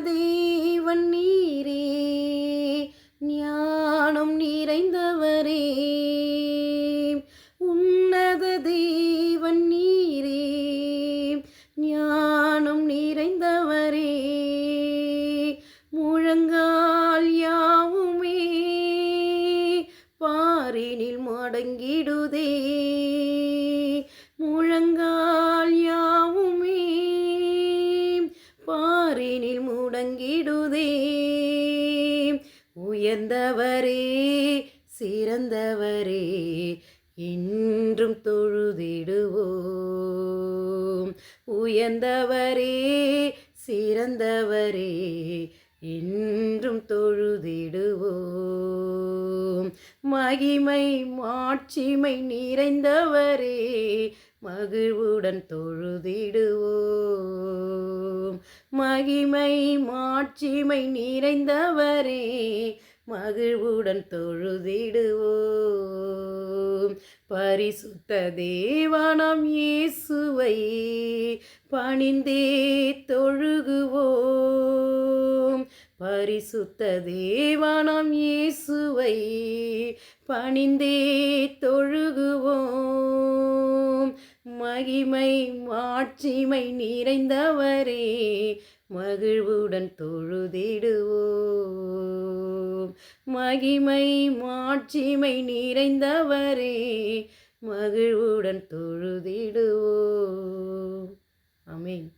தேவன் நீரே, ஞானம் நிறைந்தவரே. உன்னத தேவன் நீரே, ஞானம் நிறைந்தவரே. முழங்கால் யாவுமே பாரினில் மடங்கிடுதே, முழங்கால் யாவுமே பாரினில் முடங்கிடுதே. உயர்ந்தவரே சிறந்தவரே, என்றும் தொழுதிடுவோம். உயர்ந்தவரே சிறந்தவரே, என்றும் தொழுதிடுவோம். மகிமை மாட்சிமை நிறைந்தவரே, மகிழ்வுடன் தொழுதிடுவோம். மகிமை மாட்சிமை நிறைந்தவரே, மகிழ்வுடன் தொழுதிடுவோம். பரிசுத்த தேவனாம் இயேசுவை பணிந்தே தொழுகுவோம். பரிசுத்த தேவனாம் இயேசுவை பணிந்தே தொழுகுவோம். மகிமை மாட்சிமை நிறைந்தவரே, மகிழ்வுடன் தொழுதிடுவோம். மகிமை மாட்சிமை நிறைந்தவரே, மகிழ்வுடன் தொழுதிடுவோம். ஆமென்.